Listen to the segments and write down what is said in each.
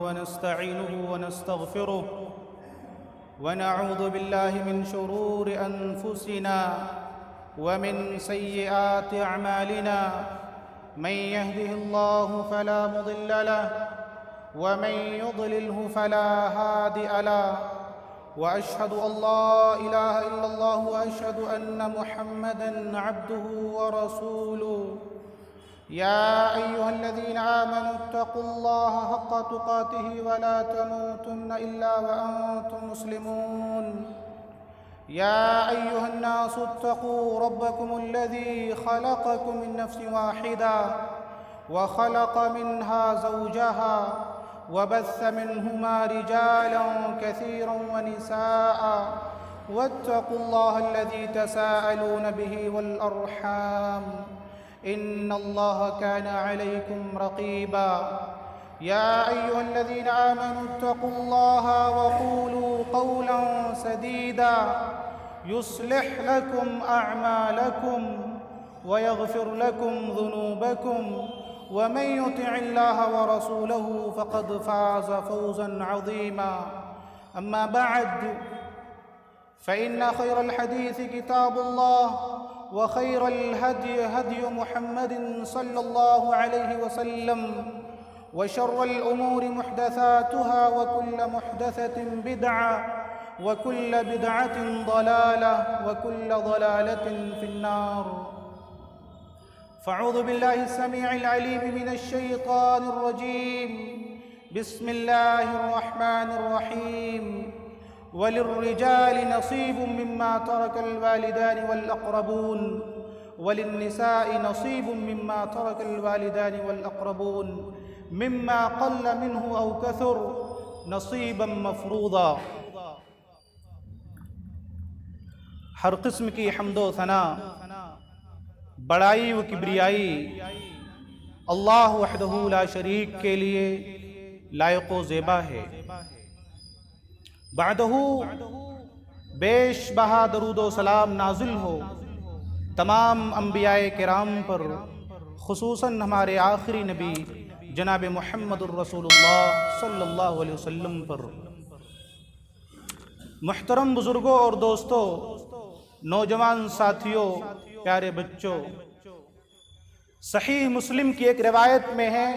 ونستعينه ونستغفره ونعوذ بالله من شرور أنفسنا ومن سيئات أعمالنا من يهده الله فلا مضل له ومن يضلله فلا هادي له وأشهد أن لا إله إلا الله وأشهد أن محمدًا عبده ورسوله يا أيها الذين آمنوا اتقوا الله حق تقاته ولا تموتن إلا وأنتم مسلمون يا أيها الناس اتقوا ربكم الذي خلقكم من نفس واحدة وخلق منها زوجها وبث منهما رجالا كثيرا ونساء واتقوا الله الذي تساءلون به والأرحام إن الله كان عليكم رقيبا يا أيها الذين آمنوا اتقوا الله وقولوا قولا سديدا يصلح لكم أعمالكم ويغفر لكم ذنوبكم ومن يطع الله ورسوله فقد فاز فوزا عظيما أما بعد فإن خير الحديث كتاب الله وخير الهدي هدي محمد صلى الله عليه وسلم وشر الأمور محدثاتها وكل محدثة بدعة وكل بدعة ضلالة وكل ضلالة في النار فأعوذ بالله السميع العليم من الشيطان الرجيم بسم الله الرحمن الرحيم وللرجال نصيب مما ترك الوالدان والأقربون وللنساء نصيب مما ترك الوالدان والأقربون مما قل منه أو كثر نصيبا مفروضا. ہر قسم کی حمد و ثنا، بڑائی و کبریائی اللہ وحدہ لا شریک کے لیے لائق و زیبا ہے. بعدہ بیش بہا درود و سلام نازل ہو تمام انبیاء کرام پر، خصوصاً ہمارے آخری نبی جناب محمد الرسول اللہ صلی اللہ علیہ وسلم پر. محترم بزرگوں اور دوستوں، نوجوان ساتھیوں، پیارے بچوں، صحیح مسلم کی ایک روایت میں ہے،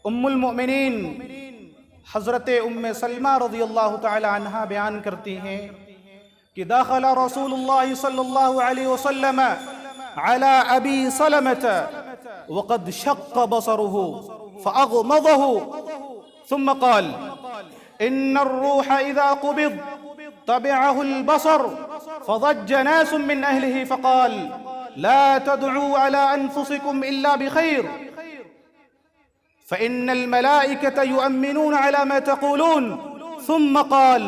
ام المؤمنین حضرت ام سلمہ رضی اللہ تعالی عنہ بیان کرتی ہیں کہ دخل رسول اللہ صلی اللہ علیہ وسلم على ابی سلمة وقد شق بصره فاغمضه ثم قال ان الروح اذا قبض تبعه البصر فضج ناس من اهله فقال لا تدعوا على انفسكم الا بخير فإن الملائكة يؤمنون على ما تقولون. ثم قال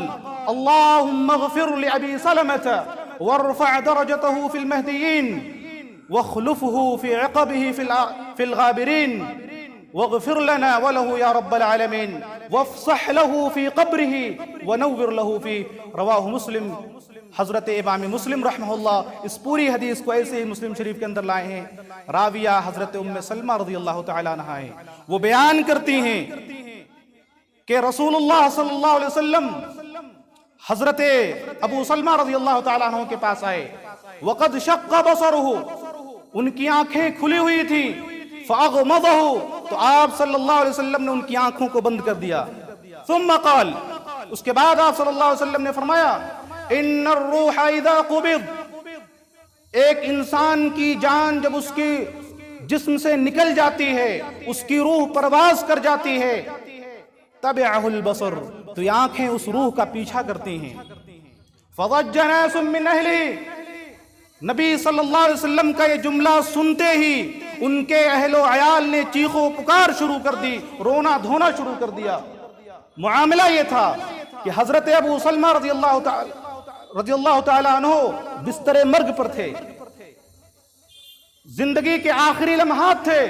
اللهم اغفر لأبي سلمة وارفع درجته في المهديين واخلفه في عقبه في الغابرين واغفر لنا وله يا رب العالمين وافصح له في قبره ونور له فيه. رواہ مسلم. حضرت امام مسلم رحمہ اللہ اس پوری حدیث کو ایسے ہی مسلم شریف کے اندر لائے ہیں. راویہ حضرت ام سلمہ رضی اللہ تعالیٰ عنہ ہیں. وہ بیان کرتی ہیں کہ رسول اللہ صلی اللہ علیہ وسلم حضرت ابو سلمہ رضی اللہ تعالیٰ عنہ کے پاس آئے. وقد شق بصرہ، ان کی آنکھیں کھلی ہوئی تھی. فاغمضہ، تو آپ صلی اللہ علیہ وسلم نے ان کی آنکھوں کو بند کر دیا. ثم قال، اس کے بعد آپ صلی اللہ علیہ وسلم نے فرمایا ان الروح اذا قبض، ایک انسان کی جان جب اس کی جسم سے نکل جاتی ہے، اس کی روح پرواز کر جاتی ہے، تبعہ البصر، تو یہ آنکھیں اس روح کا پیچھا کرتی ہیں. فضج ناس من اہلہ، نبی صلی اللہ علیہ وسلم کا یہ جملہ سنتے ہی ان کے اہل و عیال نے چیخ و پکار شروع کر دی، رونا دھونا شروع کر دیا. معاملہ یہ تھا کہ حضرت ابو سلمہ رضی اللہ تعالی عنہ بستر مرگ پر تھے، زندگی کے آخری لمحات تھے،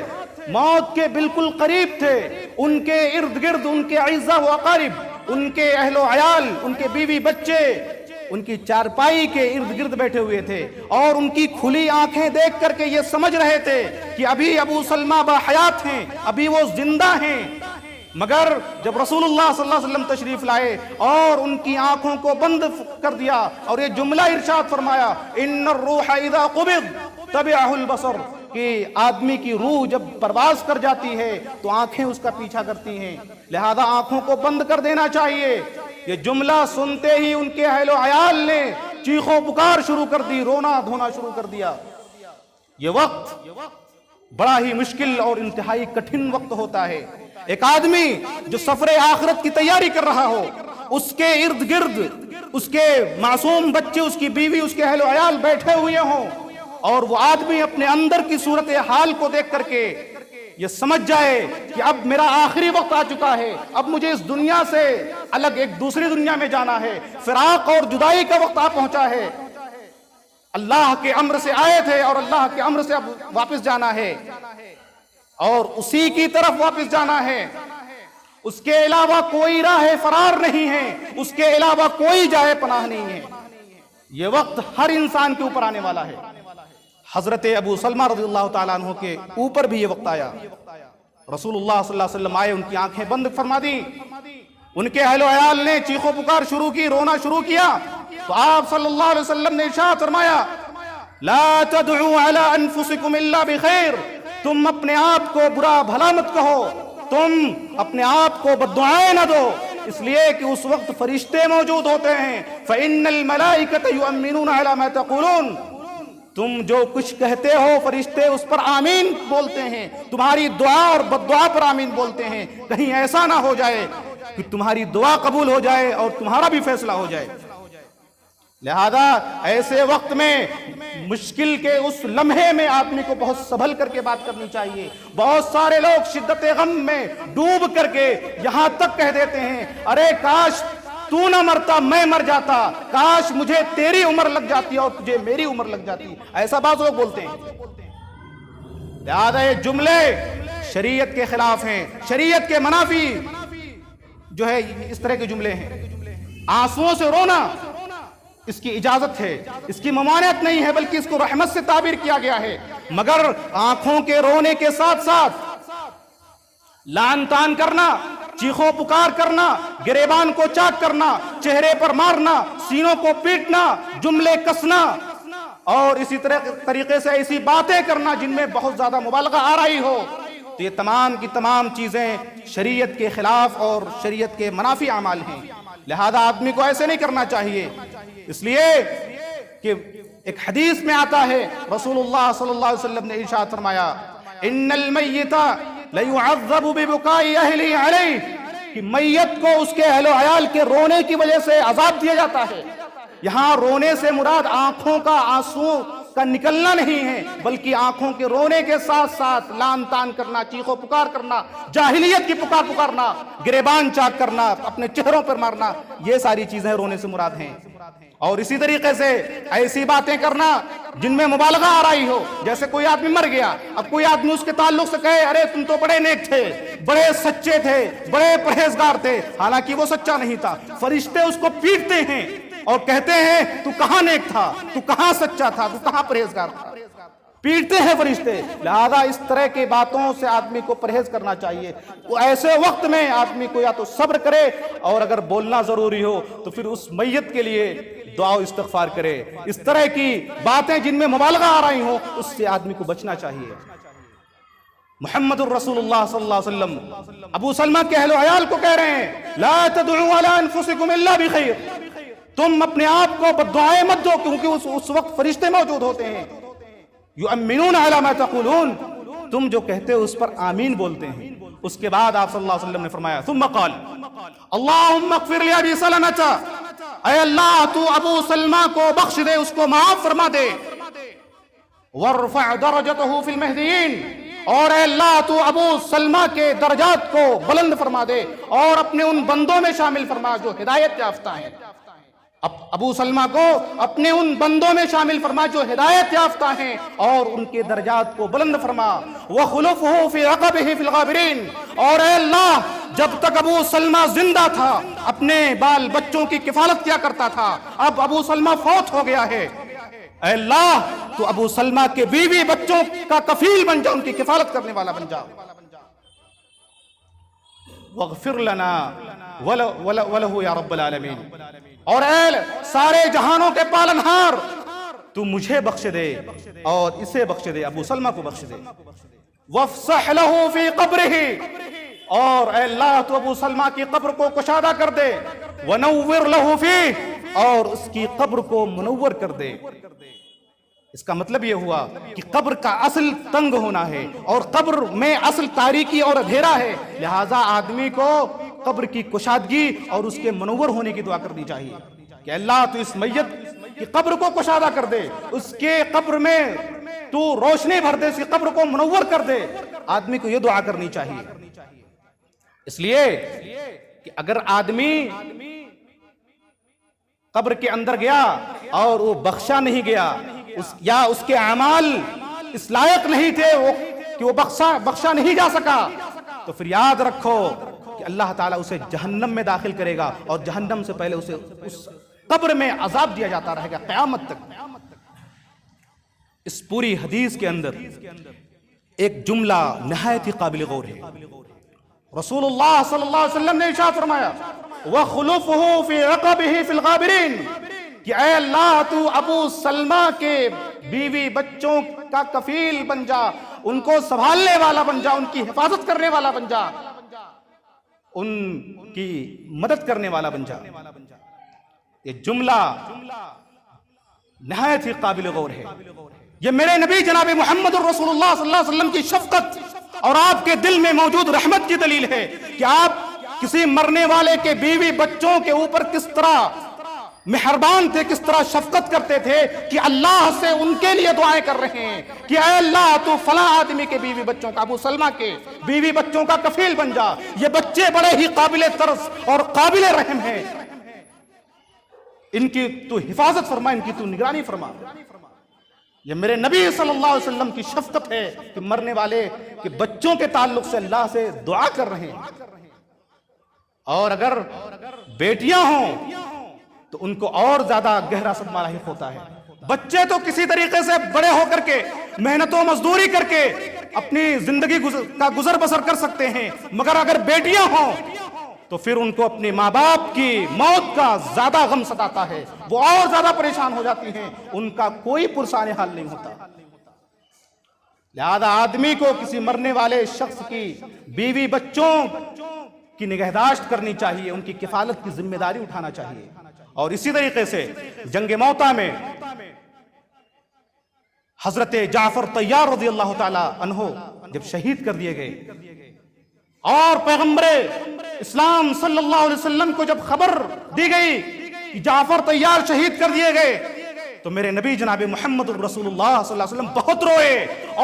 موت کے بالکل قریب تھے. ان کے ارد گرد ان کے اعزاء و اقارب، ان کے اہل و عیال، ان کے بیوی بچے ان کی چارپائی کے ارد گرد بیٹھے ہوئے تھے اور ان کی کھلی آنکھیں دیکھ کر کے یہ سمجھ رہے تھے کہ ابھی ابو سلمہ باحیات ہیں، ابھی وہ زندہ ہیں. مگر جب رسول اللہ صلی اللہ علیہ وسلم تشریف لائے اور ان کی آنکھوں کو بند کر دیا اور یہ جملہ ارشاد فرمایا ان الروح اذا قبض تبعہ البصر، کہ آدمی کی روح جب پرواز کر جاتی ہے تو آنکھیں اس کا پیچھا کرتی ہیں، لہذا آنکھوں کو بند کر دینا چاہیے۔ یہ جملہ سنتے ہی ان کے اہل و عیال نے چیخو پکار شروع کر دی، رونا دھونا شروع کر دیا۔ یہ وقت بڑا ہی مشکل اور انتہائی کٹھن وقت ہوتا ہے۔ ایک آدمی جو سفر آخرت کی تیاری کر رہا ہو، اس کے ارد گرد اس کے معصوم بچے، اس کی بیوی، اس کے اہل و عیال بیٹھے ہوئے ہوں، اور وہ آدمی اپنے اندر کی صورتحال کو دیکھ کر کے یہ سمجھ جائے کہ اب میرا آخری وقت آ چکا ہے، اب مجھے اس دنیا سے الگ ایک دوسری دنیا میں جانا ہے، فراق اور جدائی کا وقت آ پہنچا ہے، اللہ کے امر سے آئے تھے اور اللہ کے امر سے اب واپس جانا ہے اور اسی کی طرف واپس جانا ہے، اس کے علاوہ کوئی راہ فرار نہیں ہے، اس کے علاوہ کوئی جائے پناہ نہیں ہے۔ یہ وقت ہر انسان کے اوپر آنے والا ہے۔ حضرت ابو سلمہ رضی اللہ تعالیٰ عنہ کے اوپر بھی یہ وقت آیا۔ رسول اللہ صلی اللہ علیہ وسلم آئے، ان کی آنکھیں بند فرما دی، ان کے اہل و عیال نے چیخو پکار شروع کی، رونا شروع کیا، تو آپ صلی اللہ علیہ وسلم نے ارشاد فرمایا لا تدعوا علی انفسکم الا بخیر، تم اپنے آپ کو برا بھلا مت کہو، تم اپنے آپ کو بد دعائیں نہ دو، اس لیے کہ اس وقت فرشتے موجود ہوتے ہیں۔ فإن الملائکۃ یؤمنون علی ما تقولون، تم جو کچھ کہتے ہو فرشتے اس پر آمین بولتے ہیں، تمہاری دعا اور بد دعا پر آمین بولتے ہیں، کہیں ایسا نہ ہو جائے کہ تمہاری دعا قبول ہو جائے اور تمہارا بھی فیصلہ ہو جائے۔ لہذا ایسے وقت میں مشکل کے اس لمحے میں آدمی کو بہت سنبھل کر کے بات کرنی چاہیے۔ بہت سارے لوگ شدت غم میں ڈوب کر کے یہاں تک کہہ دیتے ہیں ارے کاش تو نہ مرتا میں مر جاتا، کاش مجھے تیری عمر لگ جاتی اور تجھے میری عمر لگ جاتی، ایسا بعض لوگ بولتے ہیں۔ لہذا یہ جملے شریعت کے خلاف ہیں، شریعت کے منافی جو ہے اس طرح کے جملے ہیں۔ آنسوؤں سے رونا اس کی اجازت ہے، اس کی ممانعت نہیں ہے، بلکہ اس کو رحمت سے تعبیر کیا گیا ہے، مگر آنکھوں کے رونے کے ساتھ ساتھ لعن طعن کرنا، چیخو پکار کرنا، گریبان کو چاک کرنا، چہرے پر مارنا، سینوں کو پیٹنا، جملے کسنا اور اسی طریقے سے ایسی باتیں کرنا جن میں بہت زیادہ مبالغہ آ رہی ہو، تو یہ تمام کی تمام چیزیں شریعت کے خلاف اور شریعت کے منافی اعمال ہیں۔ لہذا آدمی کو ایسے نہیں کرنا چاہیے، اس لیے کہ ایک حدیث میں آتا ہے رسول اللہ صلی اللہ علیہ وسلم نے ارشاد فرمایا ان المیت لیعذب ببکاء اہلہ علیہ، کہ میت کو اس کے اہل و عیال کے رونے کی وجہ سے عذاب دیا جاتا ہے۔ یہاں رونے سے مراد آنکھوں کا آنسو کا نکلنا نہیں ہے، بلکہ آنکھوں کے رونے کے ساتھ ساتھ لعن طعن کرنا، چیخو پکار کرنا، جاہلیت کی پکارنا، گریبان چاک کرنا، اپنے چہروں پر مارنا، یہ ساری چیزیں رونے سے مراد ہیں۔ اور اسی طریقے سے ایسی باتیں کرنا جن میں مبالغہ آ رہی ہو، جیسے کوئی آدمی مر گیا، اب کوئی آدمی اس کے تعلق سے کہے ارے تم تو بڑے نیک تھے، بڑے سچے تھے، بڑے پرہیزگار تھے، حالانکہ وہ سچا نہیں تھا، فرشتے اس کو پیٹتے ہیں اور کہتے ہیں تو کہاں نیک تھا، تو کہاں سچا تھا، تو کہاں پرہیزگار تھا، پیٹتے ہیں فرشتے۔ لہذا اس طرح کی باتوں سے آدمی کو پرہیز کرنا چاہیے۔ ایسے وقت میں آدمی کو یا تو صبر کرے اور اگر بولنا ضروری ہو تو پھر اس میت کے لیے دعا و استغفار کرے۔ اس طرح کی باتیں جن میں مبالغہ آ رہی ہوں اس سے آدمی کو بچنا چاہیے۔ محمد الرسول اللہ صلی اللہ علیہ وسلم ابو سلمہ کے اہل و عیال کو کہہ رہے ہیں لا تدعوا علی انفسکم الا بخیر، تم اپنے آپ کو بد دعائیں مت دو، کیونکہ اس وقت فرشتے موجود ہوتے ہیں۔ یؤمنون علی ما تقولون، تم جو کہتے ہو اس پر آمین بولتے ہیں۔ اس کے بعد آپ صلی اللہ علیہ وسلم نے فرمایا ثم قال اللہم اغفر لأبی سلمۃ، اے اللہ تو ابو سلمہ کو بخش دے، اس کو معاف فرما دے، وارفع درجته فی المہدیین، اور اے اللہ تو ابو سلمہ کے درجات کو بلند فرما دے اور اپنے ان بندوں میں شامل فرما جو ہدایت یافتہ ہیں۔ ابو سلمہ کو اپنے ان بندوں میں شامل فرما جو ہدایت یافتہ ہیں اور ان کے درجات کو بلند فرما۔ وَخُلُفْهُ فِي عَقَبِهِ فِي الْغَابِرِينَ، اور اے اللہ جب تک ابو سلمہ زندہ تھا اپنے بال بچوں کی کفالت کیا کرتا تھا، اب ابو سلمہ فوت ہو گیا ہے، اے اللہ تو ابو سلمہ کے بیوی بچوں کا کفیل بن جا، ان کی کفالت کرنے والا بن جا۔ واغفر لنا وله یا رب العالمین، اور اے سارے جہانوں کے پالنہار تو مجھے بخش دے اور اسے بخش دے، ابو سلمہ کو بخش دے، وافسح له فی قبرہ، اور اے اللہ تو ابو سلمہ کی قبر کو کشادہ کر دے، ونور له فیہ، اور اس کی قبر کو منور کر دے۔ اس کا مطلب یہ ہوا کہ قبر کا اصل تنگ ہونا ہے اور قبر میں اصل تاریکی اور اندھیرا ہے، لہٰذا آدمی کو قبر کی کشادگی اور اس کے منور ہونے کی دعا کرنی چاہیے کہ اللہ تو اس میت کی قبر کو کشادہ کر دے، اس کے قبر میں تو روشنی بھر دے، اس کی قبر کو منور کر دے۔ آدمی کو یہ دعا کرنی چاہیے، اس لیے کہ اگر آدمی قبر کے اندر گیا اور وہ بخشا نہیں گیا یا اس کے اعمال اس لائق نہیں تھے کہ وہ بخشا نہیں جا سکا، تو پھر یاد رکھو کہ اللہ تعالیٰ اسے جہنم میں داخل کرے گا اور جہنم سے پہلے اسے اس قبر میں عذاب دیا جاتا رہے گا قیامت تک۔ اس پوری حدیث کے اندر ایک جملہ نہایت ہی قابل غور ہے۔ رسول اللہ صلی اللہ علیہ وسلم نے ارشاد فرمایا وَخُلُفُهُ فِي عَقَبِهِ فِي الْغَابِرِينَ، کہ اے اللہ تو ابو سلمہ کے بیوی بچوں کا کفیل بن جا، ان کو سنبھالنے والا بن جا، ان کی حفاظت کرنے والا بن جا، ان کی مدد کرنے والا بن جا۔ یہ جملہ نہایت ہی قابل غور ہے۔ یہ میرے نبی جناب محمد الرسول اللہ صلی اللہ علیہ وسلم کی شفقت اور آپ کے دل میں موجود رحمت کی دلیل ہے کہ آپ کسی مرنے والے کے بیوی بچوں کے اوپر کس طرح مہربان تھے، کس طرح شفقت کرتے تھے کہ اللہ سے ان کے لیے دعائیں کر رہے ہیں کہ اے اللہ تو فلاں آدمی کے بیوی بچوں کا، ابو سلمہ کے بیوی بچوں کا کفیل بن جا، یہ بچے بڑے ہی قابل ترس اور قابل رحم ہیں، ان کی تو حفاظت فرما، ان کی تو نگرانی فرما۔ یہ میرے نبی صلی اللہ علیہ وسلم کی شفقت ہے کہ مرنے والے کے بچوں کے تعلق سے اللہ سے دعا کر رہے ہیں۔ اور اگر بیٹیاں ہوں تو ان کو اور زیادہ گہرا صدمہ لاحق ہوتا ہے۔ بچے تو کسی طریقے سے بڑے ہو کر کے محنت و مزدوری کر کے اپنی زندگی کا گزر بسر کر سکتے ہیں، مگر اگر بیٹیاں ہوں تو پھر ان کو اپنے ماں باپ کی موت کا زیادہ غم ستاتا ہے، وہ اور زیادہ پریشان ہو جاتی ہیں، ان کا کوئی پرسان حال نہیں ہوتا۔ لہذا آدمی کو کسی مرنے والے شخص کی بیوی بچوں کی نگہداشت کرنی چاہیے، ان کی کفالت کی ذمہ داری اٹھانا چاہیے۔ اور اسی طریقے سے جنگ موطا میں حضرت جعفر طیار رضی اللہ تعالی عنہ جب شہید کر دیے گئے اور پیغمبر اسلام صلی اللہ علیہ وسلم کو جب خبر دی گئی کہ جعفر طیار شہید کر دیے گئے تو میرے نبی جناب محمد الرسول اللہ صلی اللہ علیہ وسلم بہت روئے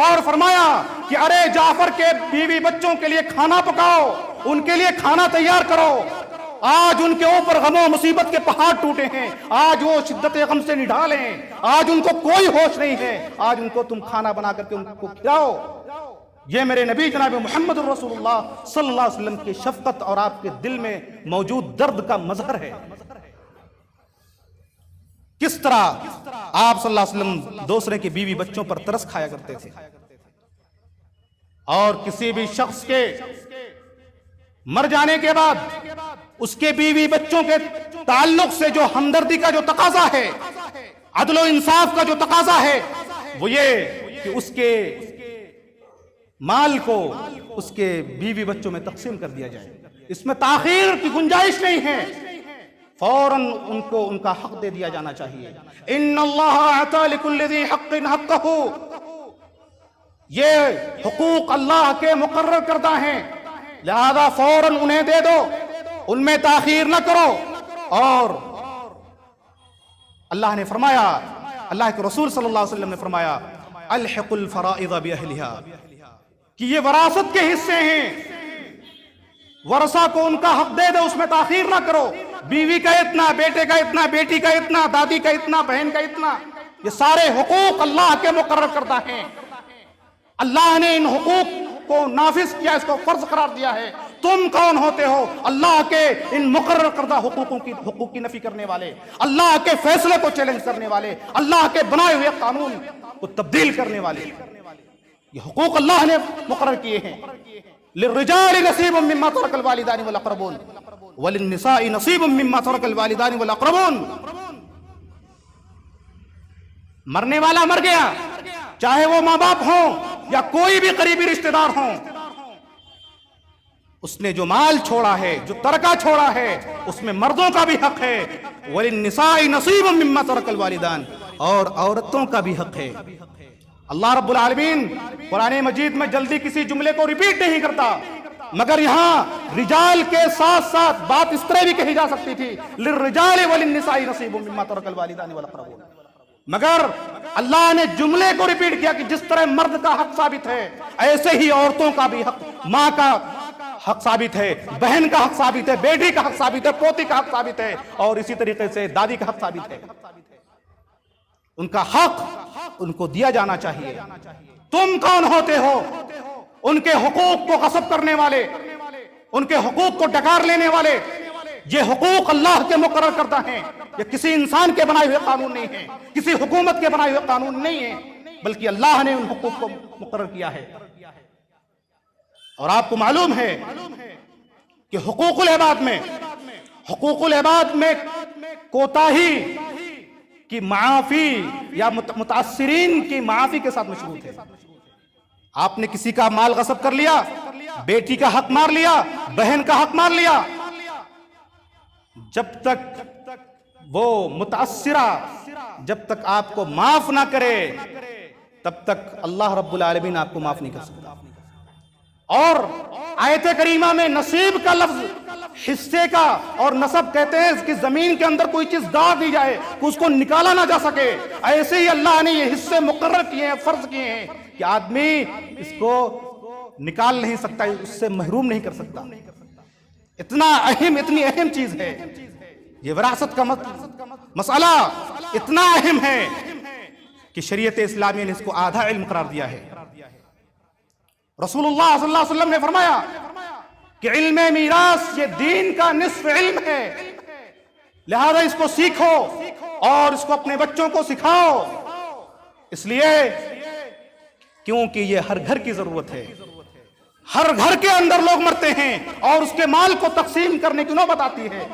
اور فرمایا کہ ارے جعفر کے بیوی بچوں کے لیے کھانا پکاؤ، ان کے لیے کھانا تیار کرو، آج ان کے اوپر غم و مصیبت کے پہاڑ ٹوٹے ہیں، آج وہ شدت غم سے نڈھال ہیں، آج ان کو کوئی ہوش نہیں ہے، آج ان کو تم کھانا بنا کر کے ان کو کھلاؤ۔ یہ میرے نبی جناب محمد الرسول اللہ صلی اللہ علیہ وسلم کی شفقت اور آپ کے دل میں موجود درد کا مظہر ہے۔ کس طرح آپ صلی اللہ علیہ وسلم دوسرے کے بیوی بچوں پر ترس کھایا کرتے تھے، اور کسی بھی شخص کے مر جانے کے بعد اس کے بیوی بچوں کے تعلق سے جو ہمدردی کا جو تقاضا ہے، عدل و انصاف کا جو تقاضا ہے، وہ یہ کہ اس کے مال کو اس کے بیوی بچوں میں تقسیم کر دیا جائے، اس میں تاخیر کی گنجائش نہیں ہے، فوراً ان کو ان کا حق دے دیا جانا چاہیے۔ ان اللہ اعطى لكل ذي حق حقه، یہ حقوق اللہ کے مقرر کردہ ہیں، لہذا فوراً انہیں دے دو، ان میں تاخیر نہ کرو۔ اور اللہ نے فرمایا، اللہ کے رسول صلی اللہ علیہ وسلم نے فرمایا الحق الفرائض باہلها، کہ یہ وراثت کے حصے ہیں، ورثہ کو ان کا حق دے دو، اس میں تاخیر نہ کرو۔ بیوی کا اتنا، بیٹے کا اتنا، بیٹی کا اتنا، دادی کا اتنا، بہن کا اتنا، یہ سارے حقوق اللہ کے مقرر کردہ ہیں۔ اللہ نے ان حقوق کو نافذ کیا، اس کو فرض قرار دیا ہے۔ تم کون ہوتے ہو اللہ کے ان مقرر کردہ حقوق کی نفی کرنے والے، اللہ کے فیصلے کو چیلنج کرنے والے، اللہ کے بنائے ہوئے قانون کو تبدیل کرنے والے؟ یہ حقوق اللہ نے مقرر کیے ہیں، للرجال نصیب مما ترک الوالدان والاقربون وللنساء نصیب مما ترک الوالدان والاقربون. مرنے والا مر گیا، چاہے وہ ماں باپ ہوں یا کوئی بھی قریبی رشتہ دار ہوں، اس نے جو مال چھوڑا ہے، جو ترکہ چھوڑا ہے، اس میں مردوں کا بھی حق ہے. وَلِلنِّسَاءِ نَصِيبٌ مِّمَّا تَرَكَ الْوَالِدَانِ، اور عورتوں کا بھی حق ہے. اللہ رب العالمین قرآن مجید میں جلدی کسی جملے کو ریپیٹ نہیں کرتا، مگر یہاں رجال کے ساتھ ساتھ بات اس طرح بھی کہی جا سکتی تھی لِلرِّجَالِ وَلِلنِّسَاءِ نَصِيبٌ مِّمَّا تَرَكَ الْوَالِدَانِ وَالْأَقْرَبُونَ. مگر اللہ نے جملے کو ریپیٹ کیا کہ جس طرح مرد کا حق ثابت ہے، ایسے ہی عورتوں کا بھی حق، ماں کا حق ثابت ہے، بہن کا حق ثابت ہے، بیٹی کا حق ثابت ہے، پوتی کا حق ثابت ہے، اور اسی طریقے سے دادی کا حق ثابت ہے. ان کا حق ان کو دیا جانا چاہیے. تم کون ہوتے ہو ان کے حقوق کو غصب کرنے والے، ان کے حقوق کو ڈکار لینے والے؟ یہ حقوق اللہ کے مقرر کردہ ہیں، یہ کسی انسان کے بنائے ہوئے قانون نہیں ہیں، کسی حکومت کے بنائے ہوئے قانون نہیں ہیں، بلکہ اللہ نے ان حقوق کو مقرر کیا ہے. اور آپ کو معلوم ہے کہ حقوق العباد میں کوتاہی کی معافی یا متاثرین کی معافی کے ساتھ مشروط ہے. آپ نے کسی کا مال غصب کر لیا، بیٹی کا حق مار لیا، بہن کا حق مار لیا، جب تک وہ متاثرہ جب تک آپ کو معاف نہ کرے تب تک اللہ رب العالمین آپ کو معاف نہیں کر سکتا. اور آیت کریمہ میں نصیب کا لفظ حصے کا اور نصب کہتے ہیں کہ زمین کے اندر کوئی چیز گاڑ دی جائے کہ اس کو نکالا نہ جا سکے. ایسے ہی اللہ نے یہ حصے مقرر کیے ہیں، فرض کیے ہیں کہ آدمی اس کو نکال نہیں سکتا، اس سے محروم نہیں کر سکتا. اتنی اہم چیز ہے یہ وراثت کا مسئلہ، اتنا اہم ہے کہ شریعت اسلامی نے اس کو آدھا علم قرار دیا ہے. رسول اللہ صلی اللہ علیہ وسلم نے فرمایا کہ علم میراث یہ دین کا نصف علم ہے، لہذا اس کو سیکھو اور اس کو اپنے بچوں کو سکھاؤ. اس لیے کیونکہ یہ ہر گھر کی ضرورت ہے. ہر گھر کے اندر لوگ مرتے ہیں اور اس کے مال کو تقسیم کرنے کی نوبت آتی ہے.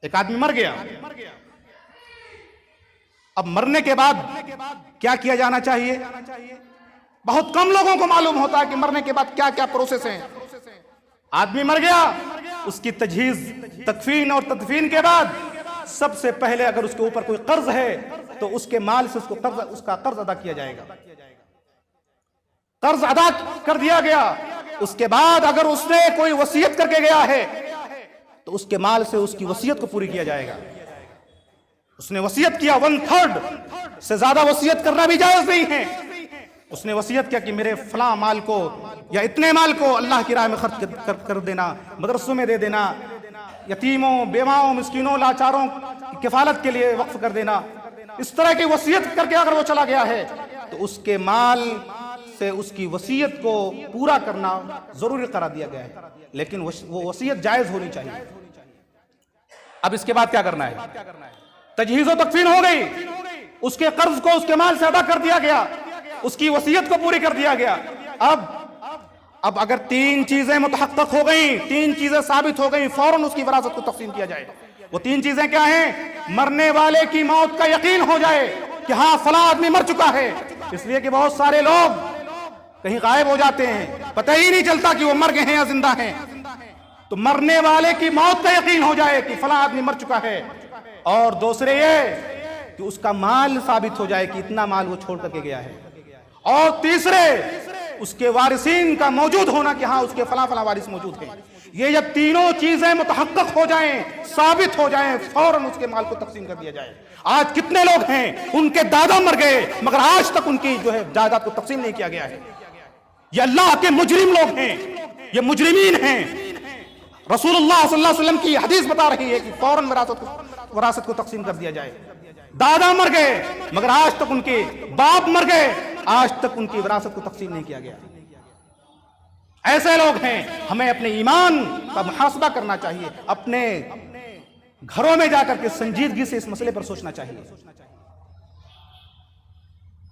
ایک آدمی مر گیا، اب مرنے کے بعد کیا کیا جانا چاہیے؟ بہت کم لوگوں کو معلوم ہوتا ہے کہ مرنے کے بعد کیا کیا پروسیس ہیں. آدمی مر گیا، اس کی تجہیز، تکفین اور تدفین کے بعد سب سے پہلے اگر اس کے اوپر کوئی قرض ہے تو اس کے مال سے اس کا قرض ادا کیا جائے گا. قرض ادا کر دیا گیا، اس کے بعد اگر اس نے کوئی وصیت کر کے گیا ہے تو اس کے مال سے اس کی وصیت کو پوری کیا جائے گا. اس نے وصیت کیا، 1/3 سے زیادہ وصیت کرنا بھی جائز نہیں ہے. اس نے وصیت کیا کہ میرے فلاں مال کو یا اتنے مال کو اللہ کی راہ میں خرچ کر دینا، مدرسوں میں دے دینا، یتیموں، بیواؤں، مسکینوں، لاچاروں کی کفالت کے لیے وقف کر دینا. اس طرح کی وصیت کر کے اگر وہ چلا گیا ہے تو اس کے مال سے اس کی وصیت کو پورا کرنا ضروری قرار دیا گیا ہے، لیکن وہ وصیت جائز ہونی چاہیے. اب اس کے بعد کیا کرنا ہے؟ تجہیز و تکفین ہو گئی، اس کے قرض کو اس کے مال سے ادا کر دیا گیا، اس کی وصیت کو پوری کر دیا گیا. اب اگر 3 چیزیں متحقق ہو گئیں، 3 چیزیں ثابت ہو گئیں، فوراً اس کی وراثت کو تقسیم کیا جائے. وہ 3 چیزیں کیا ہیں؟ مرنے والے کی موت کا یقین ہو جائے کہ ہاں فلاں آدمی مر چکا ہے. اس لیے کہ بہت سارے لوگ کہیں غائب ہو جاتے ہیں، پتہ ہی نہیں چلتا کہ وہ مر گئے ہیں یا زندہ ہیں. تو مرنے والے کی موت کا یقین ہو جائے کہ فلاں آدمی مر چکا ہے. اور دوسرے یہ کہ اس کا مال ثابت ہو جائے کہ اتنا مال وہ چھوڑ کر کے گیا ہے. اور تیسرے اس کے وارثین کا موجود ہونا کہ ہاں اس کے فلاں فلاں وارث موجود ہیں. یہ جب تینوں چیزیں متحقق ہو جائیں، ثابت ہو جائیں، فوراً اس کے مال کو تقسیم کر دیا جائے. آج کتنے لوگ ہیں ان کے دادا مر گئے مگر آج تک ان کی جائیداد کو تقسیم نہیں کیا گیا ہے. یہ اللہ کے مجرم لوگ ہیں، یہ مجرمین ہیں. رسول اللہ صلی اللہ علیہ وسلم کی حدیث بتا رہی ہے کہ فوراً وراثت کو تقسیم کر دیا جائے. دادا مر گئے مگر آج تک ان کے باپ مر گئے، آج تک ان کی وراثت کو تقسیم نہیں کیا گیا. ایسے لوگ ہیں. ہمیں اپنے ایمان کا محاسبہ کرنا چاہیے، اپنے گھروں میں جا کر کے سنجیدگی سے اس مسئلے پر سوچنا چاہیے.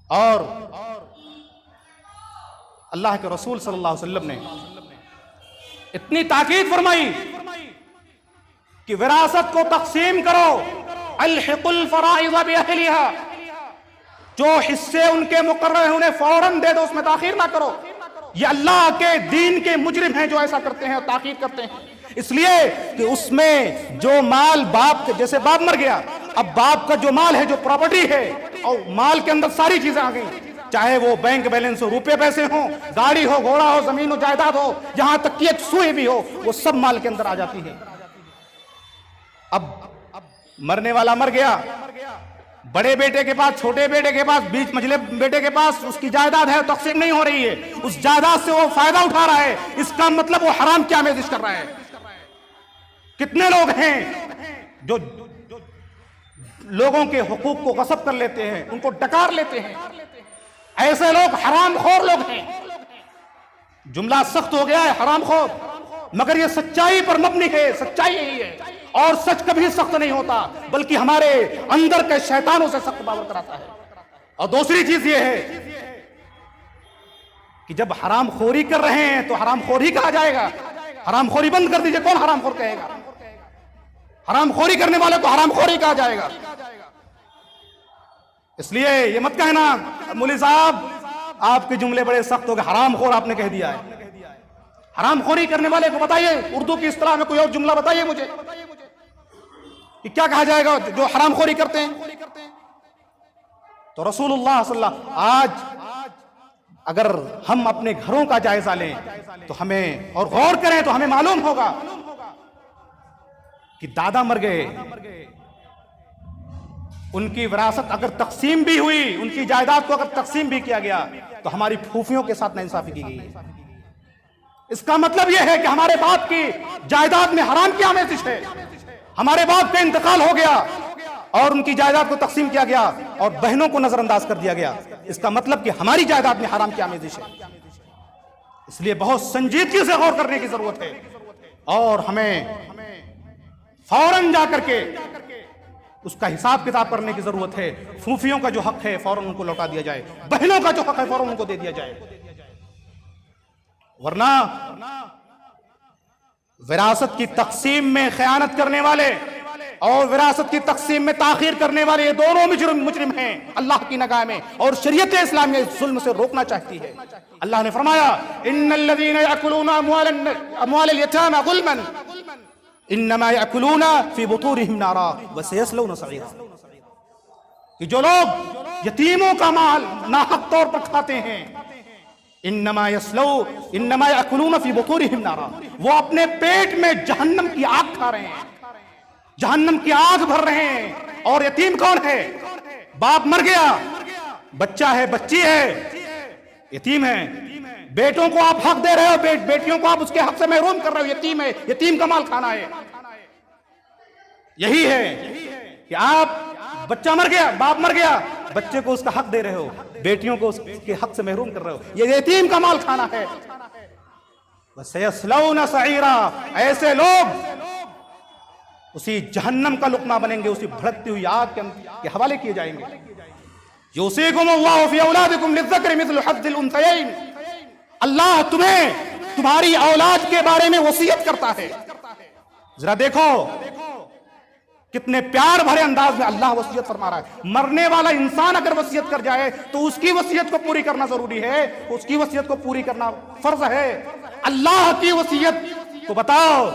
اور اللہ کے رسول صلی اللہ علیہ وسلم نے اتنی تاکید فرمائی کہ وراثت کو تقسیم کرو، الحق الفرائض باہلها، جو حصے ان کے مقرر ہیں انہیں فوراً دے دو، اس میں تاخیر نہ کرو۔ یہ اللہ کے دین کے مجرم ہیں جو ایسا کرتے ہیں اور تاخیر کرتے ہیں، اس لیے کہ اس میں جو مال باپ، جیسے باپ مر گیا، اب باپ کا جو مال ہے، جو پراپرٹی ہے، اور مال کے اندر ساری چیزیں آ گئیں، چاہے وہ بینک بیلنس ہو، روپے پیسے ہوں، گاڑی ہو، گھوڑا ہو، زمین و جائیداد ہو، یہاں تک کہ ایک سوئی بھی ہو، وہ سب مال کے اندر آ جاتی ہے۔ اب مرنے والا مر گیا، بڑے بیٹے کے پاس، چھوٹے بیٹے کے پاس، بیچ منجلے بیٹے کے پاس اس کی جائیداد ہے، تقسیم نہیں ہو رہی ہے، اس جائیداد سے وہ فائدہ اٹھا رہا ہے، اس کا مطلب وہ حرام کی آمیزش کر رہا ہے۔ کتنے لوگ ہیں جو لوگوں کے حقوق کو غصب کر لیتے ہیں، ان کو ڈکار لیتے ہیں، ایسے لوگ حرام خور لوگ ہیں۔ جملہ سخت ہو گیا ہے حرام خور، مگر یہ سچائی پر مبنی ہے، سچائی یہی ہے، اور سچ کبھی سخت نہیں ہوتا بلکہ ہمارے اندر کے شیطانوں سے سخت باور کراتا ہے۔ اور دوسری چیز یہ ہے کہ جب حرام خوری کر رہے ہیں تو حرام خور ہی کہا جائے گا، حرام خوری بند کر دیجئے، کون حرام خور کہے گا؟ حرام خوری کرنے والے کو حرام خور ہی کہا جائے گا۔ اس لیے یہ مت کہنا مولوی صاحب آپ کے جملے بڑے سخت ہو گئے، حرام خور آپ نے کہہ دیا ہے۔ حرام خوری کرنے والے کو بتائیے، اردو کی اصطلاح میں کوئی اور جملہ بتائیے مجھے کہ کیا کہا جائے گا جو حرام خوری کرتے ہیں؟ تو رسول اللہ صلی اللہ علیہ وسلم، آج اگر ہم اپنے گھروں کا جائزہ لیں تو ہمیں، اور غور کریں تو ہمیں معلوم ہوگا کہ دادا مر گئے، ان کی وراثت اگر تقسیم بھی ہوئی، ان کی جائیداد کو اگر تقسیم بھی کیا گیا تو ہماری پھوپھیوں کے ساتھ ناانصافی کی گئی۔ اس کا مطلب یہ ہے کہ ہمارے باپ کی جائیداد میں حرام کی آمیزش ہے، ہمارے باپ کا انتقال ہو گیا اور ان کی جائیداد کو تقسیم کیا گیا اور بہنوں کو نظر انداز کر دیا گیا، اس کا مطلب کہ ہماری جائیداد میں حرام کی آمیزش ہے۔ اس لیے بہت سنجیدگی سے غور کرنے کی ضرورت ہے، اور ہمیں فوراً جا کر کے اس کا حساب کتاب کرنے کی ضرورت ہے۔ پھوپھیوں کا جو حق ہے فوراً ان کو لوٹا دیا جائے، بہنوں کا جو حق ہے فوراً ان کو دے دیا جائے، ورنہ وراثت کی تقسیم میں خیانت کرنے والے اور وراثت کی تقسیم میں تاخیر کرنے والے، یہ دونوں مجرم ہیں اللہ کی نگاہ میں، اور شریعت اسلامیہ اس ظلم سے روکنا چاہتی ہے۔ اللہ نے فرمایا ان الذين ياكلون اموال اليتامى ظلما انما ياكلون في بطونهم نارا وسيصلون سعيرا، کہ جو لوگ یتیموں کا مال ناحق طور پر کھاتے ہیں، انما ياكلون في بطونهم نارا، وہ اپنے پیٹ میں جہنم کی آگ کھا رہے ہیں، جہنم کی آگ بھر رہے ہیں۔ اور یتیم کون ہے؟ باپ مر گیا، بچہ ہے، بچی ہے، یتیم ہے، بیٹوں کو آپ حق دے رہے ہو، بیٹیوں کو آپ اس کے حق سے محروم کر رہے ہو، یتیم ہے، یتیم کا مال کھانا ہے۔ یہی ہے کہ آپ، بچہ مر گیا، باپ مر گیا، بچے کو اس کا حق دے رہے ہو، بیٹیوں کو اس کے حق سے محروم کر رہے ہو، یہ یتیم کا مال کھانا ہے۔ وَسَيَصْلَوْنَ سَعِيرًا، ایسے لوگ اسی جہنم کا لقمہ بنیں گے، اسی بھڑکتی ہوئی آگ کے حوالے کیے جائیں گے۔ یوصیکم اللہ فی اولادکم للذکر مثل حظ الانثیین، اللہ تمہیں تمہاری اولاد کے بارے میں وصیت کرتا ہے۔ ذرا دیکھو کتنے پیار بھرے انداز میں اللہ وصیت فرما رہا ہے۔ مرنے والا انسان اگر وصیت کر جائے تو اس کی وصیت کو پوری کرنا ضروری ہے، اس کی وصیت کو پوری کرنا فرض ہے۔ اللہ کی وصیت کو بتاؤ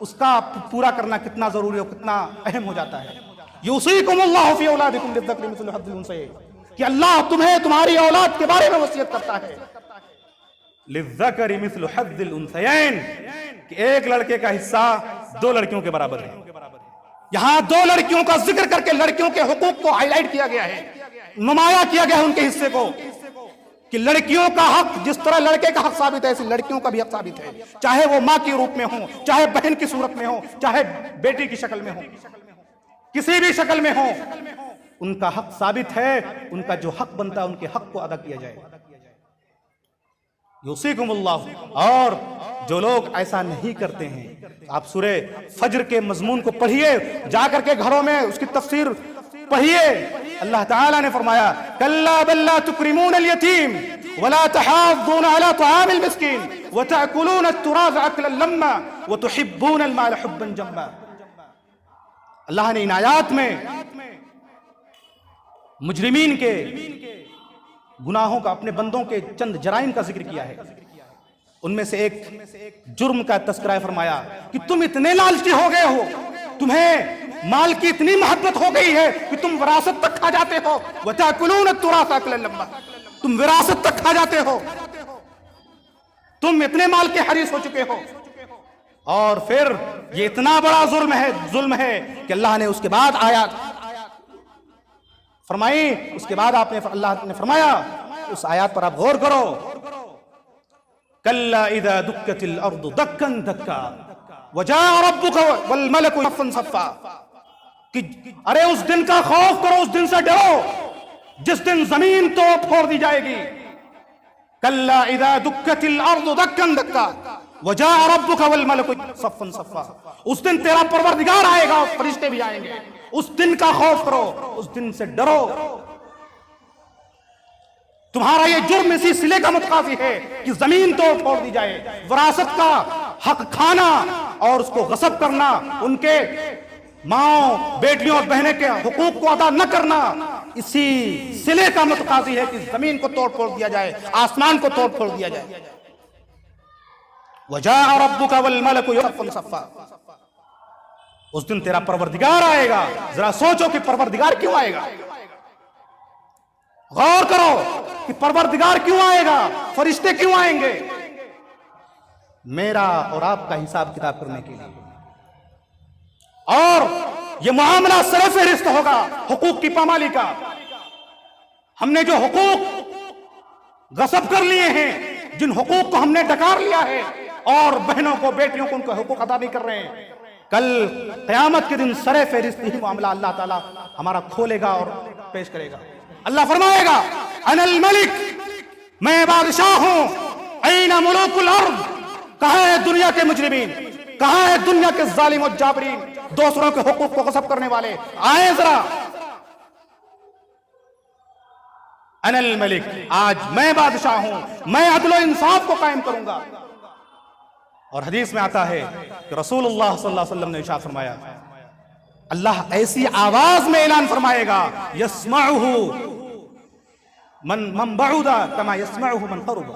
اس کا پورا کرنا کتنا ضروری ہے، کتنا اہم ہو جاتا ہے۔ یوصیکم اللہ فی اولادکم للذکر مثل حظ الانثیین، کہ اللہ تمہیں تمہاری اولاد کے بارے میں وصیت کرتا ہے۔ للذکر مثل حظ الانثیین، کہ ایک لڑکے کا حصہ دو لڑکیوں کے برابر ہے۔ یہاں دو لڑکیوں کا ذکر کر کے لڑکیوں کے حقوق کو ہائی لائٹ کیا گیا ہے، نمایاں کیا گیا ہے ان کے حصے کو، کہ لڑکیوں کا حق جس طرح لڑکے کا حق ثابت ہے ایسے لڑکیوں کا بھی حق ثابت ہے، چاہے وہ ماں کے روپ میں ہوں، چاہے بہن کی صورت میں ہوں، چاہے بیٹی کی شکل میں ہوں، کسی بھی شکل میں ہوں، ان کا حق ثابت ہے، ان کا جو حق بنتا ہے ان کے حق کو ادا کیا جائے۔ یوصیکم اللہ، اور جو لوگ ایسا نہیں کرتے ہیں، آپ سورہ فجر کے مضمون کو پڑھیے، جا کر کے گھروں میں اس کی تفسیر پڑھیے۔ اللہ تعالیٰ نے فرمایا کلا بل لا تکرمون الیتیم ولا تحاضون على طعام المسكين وتأكلون التراث أكلا لما وتحبون المال حبا جما. اللہ نے ان آیات میں مجرمین کے گناہوں کا، اپنے بندوں کے چند جرائم کا ذکر کیا ہے. ان میں سے ایک جرم کا تذکرہ فرمایا کہ تم اتنے لالچی ہو گئے ہو، تمہیں مال کی اتنی محبت ہو گئی ہے کہ تم وراثت تک کھا جاتے ہو. وَتَأْكُلُونَ التُّرَاثَ أَكْلًا لَمًّا، تم وراثت تک کھا جاتے ہو، تم اتنے مال کے حریص ہو چکے ہو. اور پھر یہ اتنا بڑا ظلم ہے کہ اللہ نے اس کے بعد آیات فرمائی، اس کے بعد اللہ نے فرمایا، اس آیات پر آپ غور کرو، کَلَّا إِذَا دُكَّتِ الْأَرْضُ دَكًّا دَكًّا وَجَاءَ رَبُّكَ وَالْمَلَكُ صَفًّا صَفًّا، کہ ارے اس دن کا خوف کرو، اس دن سے ڈرو جس دن زمین توڑ پھوڑ دی جائے گی. کَلَّا إِذَا دُكَّتِ الْأَرْضُ دَكًّا دَكًّا وَجَاءَ رَبُّكَ وَالْمَلَكُ صَفًّا صَفًّا، اس دن تیرا پروردگار آئے گا، فرشتے بھی آئیں گے. اس دن کا خوف کرو، اس دن سے ڈرو. تمہارا یہ جرم اسی صلے کا متقاضی ہے کہ زمین توڑ پھوڑ دی جائے، وراثت کا حق کھانا اور اس کو غصب کرنا، ان کے ماؤں بیٹیوں اور بہنیں کے حقوق کو ادا نہ کرنا، اسی صلے کا متقاضی ہے کہ زمین کو توڑ پھوڑ دیا جائے، آسمان کو توڑ پھوڑ دیا جائے. وَجَاءَ رَبُّكَ وَالْمَلَكُ صَفًّا صَفًّا، اس دن تیرا پروردگار آئے گا. ذرا سوچو کہ پروردگار کیوں آئے گا، غور کرو کہ پروردگار کیوں آئے گا، فرشتے کیوں آئیں گے. میرا اور آپ کا حساب کتاب کرنے کے لیے، اور یہ معاملہ سر فہرست ہوگا حقوق کی پامالی کا. ہم نے جو حقوق غصب کر لیے ہیں، جن حقوق کو ہم نے ڈکار لیا ہے، اور بہنوں کو بیٹیوں کو ان کا حقوق ادا نہیں کر رہے ہیں، کل قیامت کے دن سر فہرست ہی معاملہ اللہ تعالیٰ ہمارا کھولے گا اور پیش کرے گا. اللہ فرمائے گا انا الملک، میں بادشاہ ہوں. این ملوک الارض، کہاں ہے دنیا کے مجرمین، کہاں ہے دنیا کے ظالم و جابرین، دوسروں کے حقوق کو غصب کرنے والے. آئیں ذرا. انا الملک، آج میں بادشاہ ہوں، میں عدل و انصاف کو قائم کروں گا. اور حدیث میں آتا ہے کہ رسول اللہ صلی اللہ علیہ وسلم نے ارشاد فرمایا، اللہ ایسی آواز میں اعلان فرمائے گا، یسمعہ من بعد کما یسمعہ من قرب،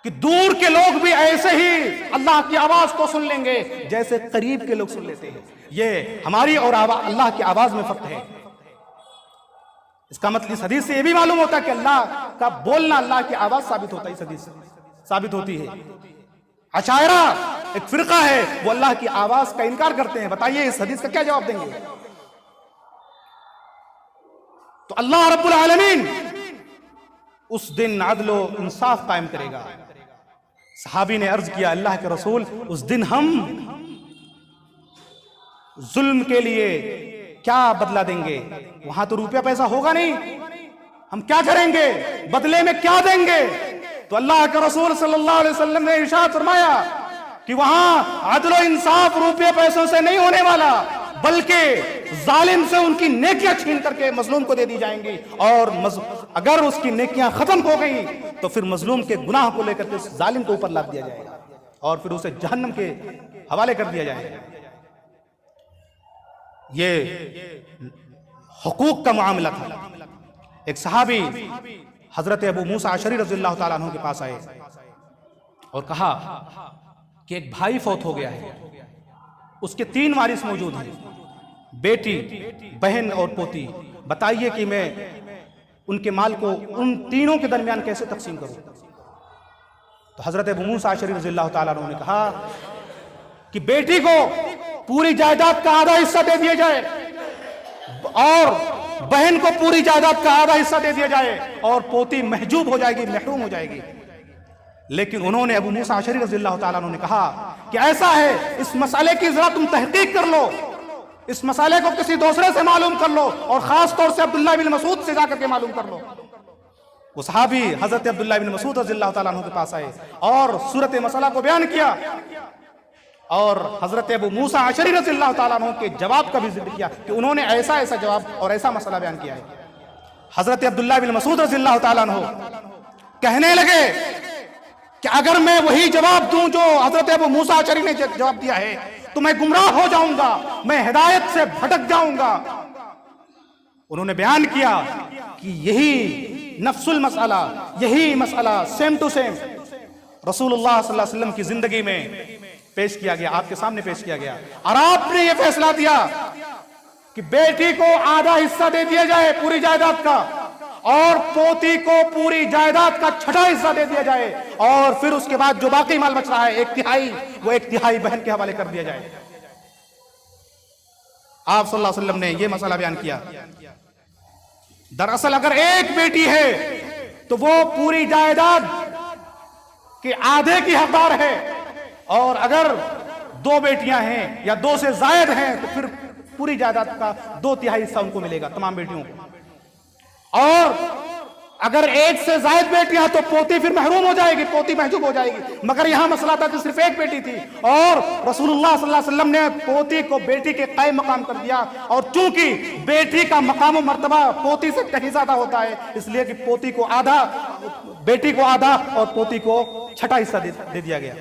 کہ دور کے لوگ بھی ایسے ہی اللہ کی آواز کو سن لیں گے جیسے قریب کے لوگ سن لیتے ہیں. یہ ہماری اور اللہ کی آواز میں فرق ہے. اس کا مطلب اس حدیث سے یہ بھی معلوم ہوتا ہے کہ اللہ کا بولنا اللہ کی آواز ثابت ہوتا ہے. اس حدیث سے ثابت ہوتی ہے. اشاعرہ ایک فرقہ ہے، وہ اللہ کی آواز کا انکار کرتے ہیں. بتائیے اس حدیث کا کیا جواب دیں گے؟ تو اللہ رب العالمین اس دن عدل و انصاف قائم کرے گا. صحابی نے عرض کیا، اللہ کے رسول، اس دن ہم ظلم کے لیے کیا بدلہ دیں گے؟ وہاں تو روپیہ پیسہ ہوگا نہیں، ہم کیا کریں گے؟ بدلے میں کیا دیں گے؟ تو اللہ کے رسول صلی اللہ علیہ وسلم نے ارشاد فرمایا کہ وہاں عدل و انصاف روپے پیسوں سے نہیں ہونے والا، بلکہ ظالم سے ان کی نیکیاں چھین کر کے مظلوم کو دے دی جائیں گی. اور اگر اس کی نیکیاں ختم ہو گئی تو پھر مظلوم کے گناہ کو لے کر کے ظالم کے اوپر لاد دیا جائے گا اور پھر اسے جہنم کے حوالے کر دیا جائے گا. یہ حقوق کا معاملہ تھا. ایک صحابی حضرت ابو موسیٰ اشعری رضی اللہ تعالیٰ عنہ کے پاس آئے اور کہا کہ ایک بھائی فوت ہو گیا ہے، اس کے 3 وارث موجود ہیں، بیٹی، بہن اور پوتی. بتائیے کہ میں ان کے مال کو ان تینوں کے درمیان کیسے تقسیم کروں؟ تو حضرت ابو موسیٰ اشعری رضی اللہ تعالیٰ عنہ نے کہا کہ بیٹی کو پوری جائیداد کا آدھا حصہ دے دیا جائے اور بہن کو پوری جائیداد کا آدھا حصہ دے دیا جائے اور پوتی محجوب ہو جائے گی، محروم ہو جائے گی. لیکن انہوں نے ابو موسیٰ اشعری رضی اللہ تعالیٰ عنہ نے کہا کہ ایسا ہے، اس مسئلے کی ذرا تم تحقیق کر لو، اس مسئلے کو کسی دوسرے سے معلوم کر لو، اور خاص طور سے عبداللہ بن مسعود سے جا کر کے معلوم کر لو. وہ صحابی حضرت عبداللہ بن مسعود رضی اللہ تعالیٰ عنہ کے پاس آئے اور صورت مسئلہ کو بیان کیا، اور حضرت ابو موسیٰ اشعری رضی اللہ تعالیٰ عنہ کے جواب کا بھی ذکر کیا کہ انہوں نے ایسا جواب اور ایسا مسئلہ بیان کیا ہے. حضرت عبداللہ بن مسعود رضی اللہ تعالیٰ عنہ کہنے لگے کہ اگر میں وہی جواب دوں جو حضرت ابو موسیٰ اشعری نے جواب دیا ہے تو میں گمراہ ہو جاؤں گا، میں ہدایت سے بھٹک جاؤں گا۔ انہوں نے بیان کیا کہ یہی نفس المسئلہ، یہی مسئلہ سیم ٹو سیم رسول اللہ صلی اللہ علیہ وسلم کی زندگی میں پیش کیا گیا، آپ کے سامنے پیش کیا گیا، اور آپ نے یہ فیصلہ دیا کہ بیٹی کو آدھا حصہ دے دیا جائے پوری جائیداد کا، اور پوتی کو پوری جائیداد کا چھٹا حصہ دے دیا جائے، اور پھر اس کے بعد جو باقی مال بچ رہا ہے ایک تہائی، وہ ایک تہائی بہن کے حوالے کر دیا جائے۔ آپ صلی اللہ علیہ وسلم نے یہ مسئلہ بیان کیا۔ دراصل اگر ایک بیٹی ہے تو وہ پوری جائیداد کے آدھے کی حقدار ہے، اور اگر دو بیٹیاں ہیں یا دو سے زائد ہیں تو پھر پوری جائیداد کا 2/3 حصہ ان کو ملے گا، تمام بیٹیوں کو۔ اور اگر ایک سے زائد بیٹیاں تو پوتی پھر محروم ہو جائے گی، پوتی محجوب ہو جائے گی، مگر یہاں مسئلہ تھا کہ صرف ایک بیٹی تھی، اور رسول اللہ صلی اللہ علیہ وسلم نے پوتی کو بیٹی کے قائم مقام کر دیا، اور چونکہ بیٹی کا مقام و مرتبہ پوتی سے کہیں زیادہ ہوتا ہے، اس لیے کہ پوتی کو آدھا، بیٹی کو آدھا اور پوتی کو چھٹا حصہ دے دیا گیا۔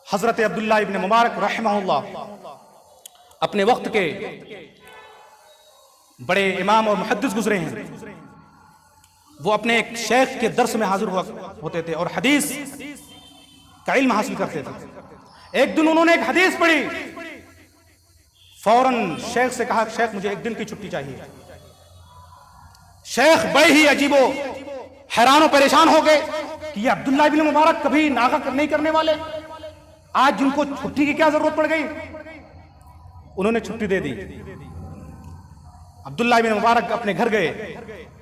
حضرت عبداللہ ابن مبارک رحمہ اللہ اپنے وقت کے بڑے امام اور محدث گزرے ہیں، وہ اپنے ایک شیخ کے درس میں حاضر ہوتے تھے اور حدیث کا علم حاصل کرتے تھے۔ ایک دن انہوں نے ایک حدیث پڑھی، فوراً شیخ سے کہا کہ شیخ مجھے ایک دن کی چھٹی چاہیے۔ شیخ بڑے ہی عجیب و حیران و پریشان ہو گئے کہ یہ عبداللہ ابن مبارک کبھی ناغہ نہیں کرنے والے، آج جن کو چھٹی کی کیا ضرورت پڑ گئی؟ انہوں نے چھٹی دے دی۔ عبداللہ ابن مبارک اپنے گھر گئے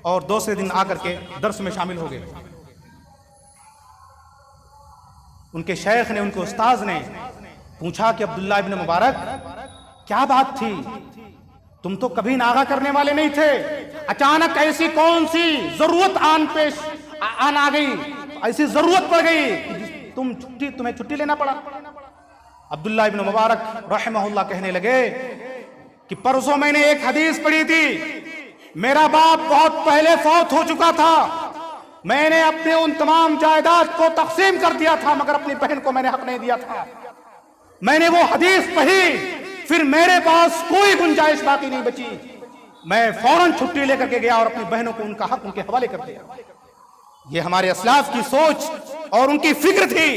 اور دوسرے دن آ کر کے درس میں شامل ہو گئے۔ ان کے شیخ نے، ان کے استاذ نے پوچھا کہ عبداللہ ابن مبارک کیا بات تھی؟ تم تو کبھی ناغہ کرنے والے نہیں تھے، اچانک ایسی کون سی ضرورت آن آ گئی، ایسی ضرورت پڑ گئی تمہیں چھٹی لینا پڑا؟ عبداللہ ابن مبارک رحمہ اللہ کہنے لگے کہ پرسوں میں نے ایک حدیث پڑھی تھی، میرا باپ بہت پہلے فوت ہو چکا تھا، میں نے اپنے ان تمام جائیداد کو تقسیم کر دیا تھا، مگر اپنی بہن کو میں نے حق نہیں دیا تھا۔ میں نے وہ حدیث پڑھی، پھر میرے پاس کوئی گنجائش باقی نہیں بچی، میں فوراً چھٹی لے کر کے گیا اور اپنی بہنوں کو ان کا حق ان کے حوالے کر دیا۔ یہ ہمارے اسلاف کی سوچ اور ان کی فکر تھی۔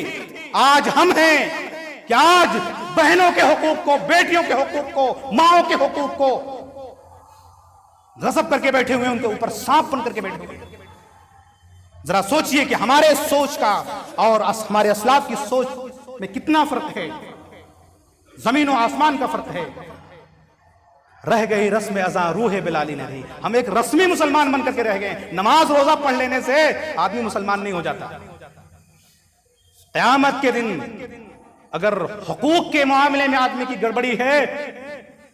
آج ہم ہیں کہ آج بہنوں کے حقوق کو، بیٹیوں کے حقوق کو، ماؤں کے حقوق کو غصب کر کے بیٹھے ہوئے ہیں، ان کے اوپر سانپ بن کر کے بیٹھے ہوئے ہیں۔ ذرا سوچئے کہ ہمارے سوچ کا اور ہمارے اسلاف کی سوچ میں کتنا فرق ہے، زمین و آسمان کا فرق ہے۔ رہ گئی رسم ازاں روح بلالی نے دی، ہم ایک رسمی مسلمان بن کر کے رہ گئے۔ نماز روزہ پڑھ لینے سے آدمی مسلمان نہیں ہو جاتا۔ قیامت کے دن اگر حقوق کے معاملے میں آدمی کی گڑبڑی ہے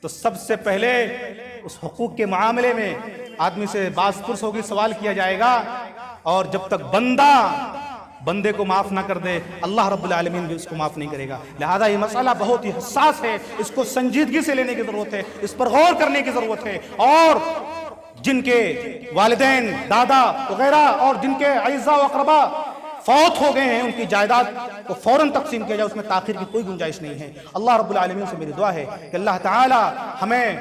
تو سب سے پہلے اس حقوق کے معاملے میں آدمی سے باز پرس ہوگی، سوال کیا جائے گا، اور جب تک بندے کو معاف نہ کر دے اللہ رب العالمین بھی اس کو معاف نہیں کرے گا۔ لہذا یہ مسئلہ بہت ہی حساس ہے، اس کو سنجیدگی سے لینے کی ضرورت ہے، اس پر غور کرنے کی ضرورت ہے، اور جن کے والدین، دادا وغیرہ اور جن کے اعزاء و اقربا فوت ہو گئے ہیں ان کی جائیداد کو فوراً تقسیم کیا جائے، اس میں تاخیر کی کوئی گنجائش نہیں ہے۔ اللہ رب العالمین سے میری دعا ہے کہ اللہ تعالی ہمیں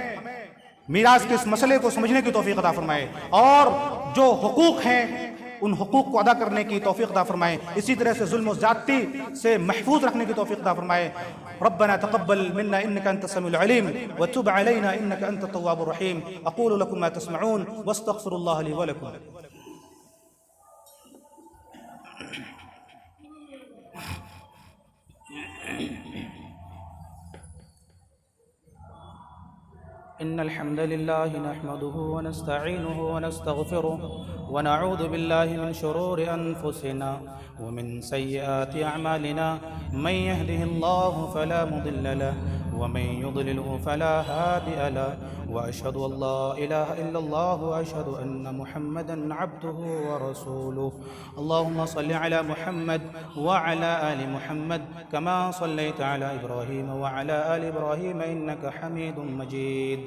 میراث کے اس مسئلے کو سمجھنے کی توفیق عطا فرمائے، اور جو حقوق ہیں ان حقوق کو ادا کرنے کی توفیق عطا فرمائے، اسی طرح سے ظلم و زیادتی سے محفوظ رکھنے کی توفیق عطا فرمائے۔ ربنا تقبل منا انك انت السميع العليم وتب علينا انك انت التواب الرحيم۔ اقول لكم ما تسمعون واستغفر الله لي ولكم۔ إن الحمد لله نحمده ونستعينه ونستغفره ونعوذ بالله من شرور أنفسنا ومن سيئات أعمالنا، من يهده الله فلا مضل له ومن يضلله فلا هادي له، وأشهد أن لا إله إلا الله وأشهد أن محمدا عبده ورسوله. اللهم صل على محمد وعلى آل محمد كما صليت على إبراهيم وعلى آل إبراهيم إنك حميد مجيد.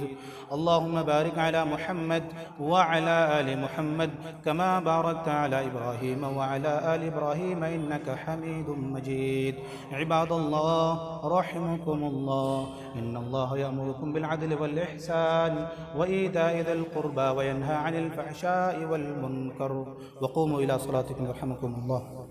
اللهم بارك على محمد وعلى آل محمد كما باركت على إبراهيم وعلى آل إبراهيم إنك حميد مجيد. عباد الله رحمكم الله، إن الله يأمركم بالعدل والإحسان وإيتاء ذي القربى وينهى عن الفحشاء والمنكر. وقوموا إلى صلاتكم يرحمكم الله.